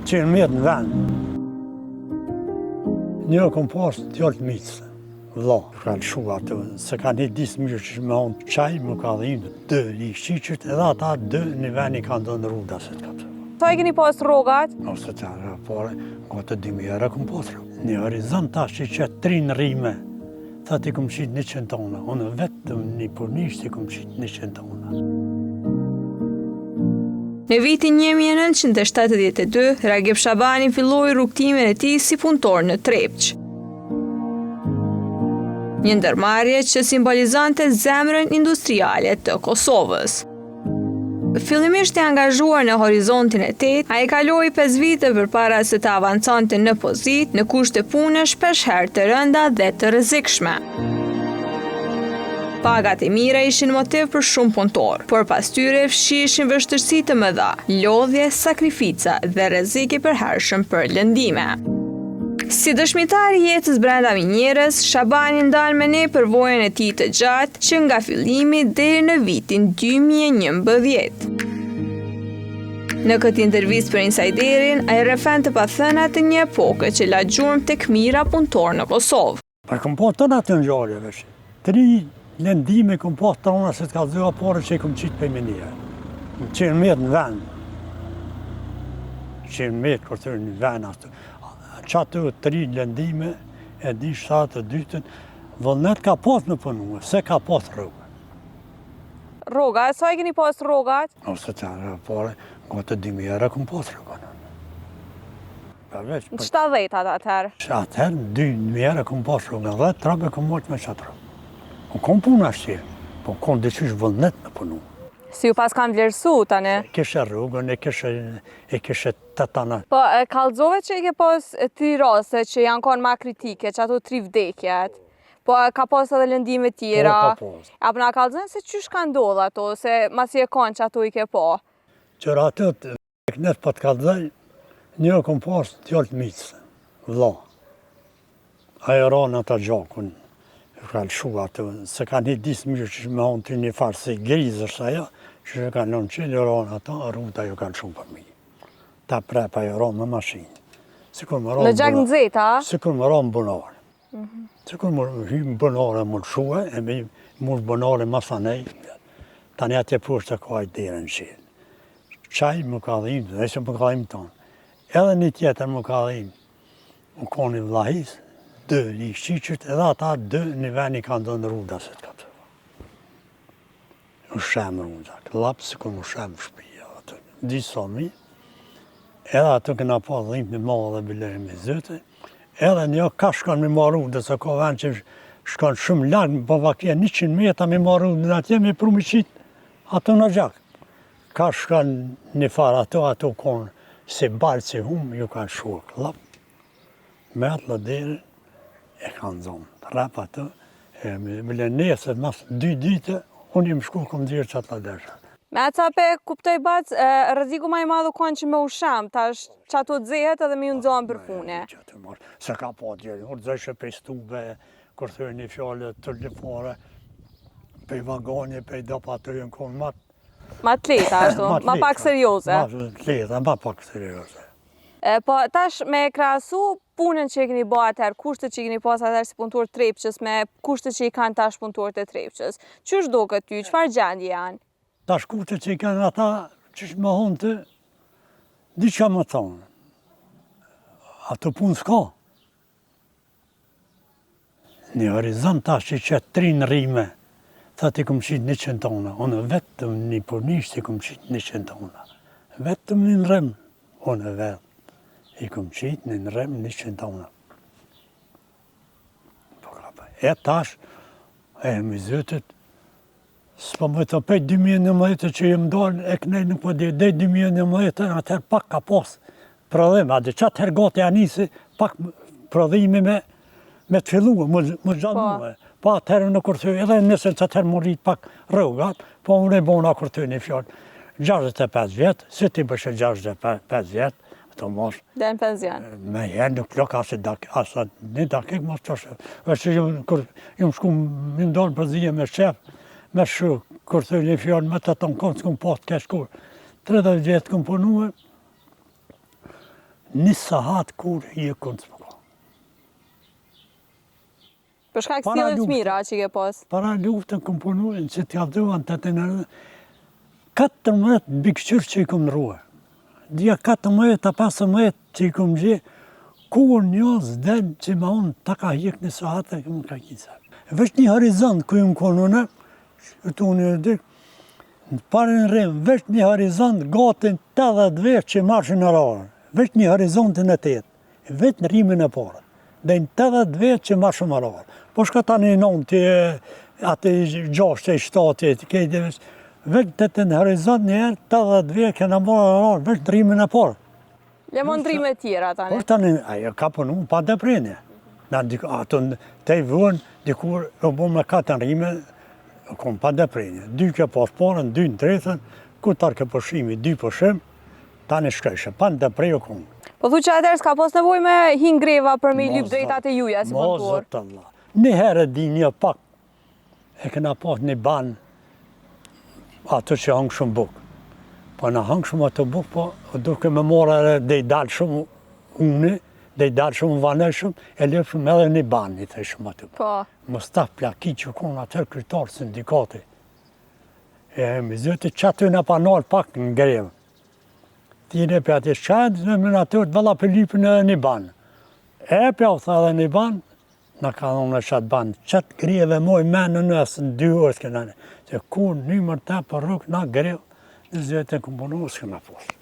qenë mirë në vend. Një kom pas djallë mitës, vlla, ka lëshu atë, se ka një disë mirë që me onë qaj, më ka dhimë dë i shqiqët, edhe ata dë një vend i kanë dënë rruda se të kapë. Sa i keni pas rrogat? Ose të arë pare, ka të 2.000 euro kom pas rrugë. Një horizont tash që qëtë 3 në rime, tha ti kom qitë 100 tona, unë vetëm një punisht i kom qitë 100 tona. Në vitin 1972, Ragip Shabani filloi rrugtimin e tij si punëtor në Trepç. Një ndërmarrje që simbolizonte zemrën industriale të Kosovës. Fillimisht i angazhuar në horizontin e tetë, ai kaloi 5 vite përpara se të avanconte në pozitë në kushte pune shpeshherë të rënda dhe të rrezikshme. Pagat e mira ishin motiv për shumë punëtor, por pas tyre fshihen vështirësi të mëdha, lodhje, sakrifica dhe rrezik i përhershëm për lëndime. Si dëshmitar i jetës brenda minjerës, Shabani ndal me ne përvojën e tij të gjatë që nga fillimi deri në vitin 2011. Në këtë intervistë për Insiderin, ai rrefan të pathënat të një epoke që la gjurmë tek mira punëtor në Kosovë. Për kom po të në të njërë, vesh. 3 lëndime kom po të ona se të ka dhëva pare që i kom qitë për menija. Qenë mirë në vend. Qenë mirë kërë të në vend ashtë. Qatë 3 lëndime, e di 7 të dytën, vëllënet ka pas në punu, se ka pas rrugë. Rroga, sa i keni pas rrogat? Ose të arë pare, ka të 2.000 euro kom pas rrugë. Në 70 atëherë? Atëherë, 2.000 euro kom pas rrugë, 10 trape kom moqë me qatë rrugë. Unë kom punë ashtë, po kom dëqysh vëllënet në punu. Si ju pas kanë vlerësu tani? Kishe rrugën, e kishe të tanat. Po, kallëzove që i ke pas 3 raste që janë konë ma kritike, që ato 3 vdekjet. Po, ka pas edhe lëndime tjera. Po, ka pas. Apo na kallëzën se qysh ka ndodhë ato, se masi e konë që ato i ke po? Qëra atët, kënet për të kallëzaj, një kom pas djallë mitës, vlla. Ajo ra në të gjakun, ka lëshu atë, se ka një disë mirë që me onë të një farë se grizës ajo, që ka nënë qëllë ra në ata, rruta ju ka lëshu për mi. Ta prepa ju ra në mashinë. Në gjak në zeta? Sikur më ra në bunare. Sikur më hymë bunare më lëshue, e me më bunare masanej, tani atje poshtë të ka ajtë në qëllë. Qaj më ka dhimë, dhe që më ka dhimë tonë. Edhe një tjetër më ka dhimë, më koni vlahis, 2 i shqiqët, edhe ata 2 një vend i kanë dënë rruda se të kapë. U shemë rruda, klapë si kur më shemë shpija, atë, disa mi, edhe atë këna pa dhimë një malë dhe bilerë me zëte, edhe një ka shkon me marru, dhe se ka vend që shkon shumë largë, po vakje 100 metra me marru, dhe atje me pru me qitë, ato në gjak. Ka shkon një farë ato konë, si balë si humë, ju ka shua klapë, me atë lëderë, e kanë zonë, rap atë, e me le nesër, mas 2 dite, unë im shku kom dhirë që atë lëderë. Me atë sape, kuptoj bac, rreziku ma i madhu konë që me ushem, tash që ato dzehet edhe me ju nëzohen për pune. Se ka pa djerë, unë dzëshë pe stube, kur thërë një fjallë të lëpare, pe vagoni, pe dapa të jënë konë matë. Ma të leta, ashtu, ma pak serioze. Ma të leta, ma pak serioze. Po, tash me krahasu punën që i keni bo atëherë, kushtet që i keni pas atëherë si punëtor Trepçës me kushtet që i kanë tash punëtorët e Trepçës. Qysh do këty, qëfar gjendje janë? Tash kushtet që i kanë ata, qysh më honë të, di që më thonë. Ato punë s'ka. Një horizont tash që i qëtë 3 në rime, tha ti kom qitë 100 tona, unë vetëm një punisht i kom qitë 100 tona. Vetëm një në rëmë, unë vetë. I kom qitë në rëmë 100 tona. E tash, e më zëtët, s'po më të pej 2011 që jem dalë, e kënej nuk po dhe 2011, atëherë pak ka pas prodhime, a dhe që atëherë gati anisi, pak prodhime me të fillu, më gjanume. Po atëherë në kërthy, edhe nëse që atëherë më rritë pak rrugat, po më ne bona kërthy një fjallë. 65 vjetë, si ti bëshe 65 vjetë, të mos. Dhe në penzion. Me jenë nuk lëk asë një dakik mos të shë. Vështë jëmë shku, jëmë dollë për dhije me shef, me shë, kur thë një fjallë, me të tonë konë, s'kum pas të kesh kur. 30 vjetë këm punue, një sahat kur i e këndës më ka. Për shkak stillit të mira që ke pas. Para luftën këm punuën që t'ja dhuan të të nërë, 14 bikëshyrë që i këm nërruë. Dija 14-15 që i këm gjë, kur një zden që ma unë ta ka hjek një sahat e këm ka kisa. Vesh një horizont ku i më konune, të unë e dykë, në pare në rrim, vesh një horizont gatin 80 vek që marshin në rarën, vesh një horizontin e tjetë, vesh në rrimin e parë, dhe në 80 vek që marshin në rarën. Po shka ta një nëmë të atë 6-7, kejtë vesh të në horizont njëherë, 80 vek që në marë në rarën, vesh në rrimin e parë. Le mondrime tjera tani. Po tani, ajo ka punu pa deprenje. Ato te i vënë, dikur e bu me 4 rime, kom pa deprenje. 2 ke pas parën, 2 në tretën, ku tarë ke përshimi, 2 përshim, tani shkeshe, pa në deprenje kom. Po thu që atër s'ka pas nevoj me hin greva për me i lyp drejtat e juja si punëtor. Mozët Allah. Një herë di një pak, e këna pas një banë, ato që hangë shumë bukë. Po në hangë shumë ato bukë, po duke me mora dhe i dalë shumë unë, dhe i dalë shumë vaneshëm, e lëpë shumë edhe një banë, i thej shumë ato. Po. Mustaf Plaki që konë atër krytarë sindikati. E me zëti që aty në panarë pak në grevë. Tine për ati shqajnë, në minatër të valla për lypën edhe një banë. E për u tha edhe një banë, në ka dhonë në qatë banë. Qatë greve moj menë në nësë në 2 orë s'kena në. Që kur një mërta për rukë në grevë, në zëti në këmpunohë s'kena posë.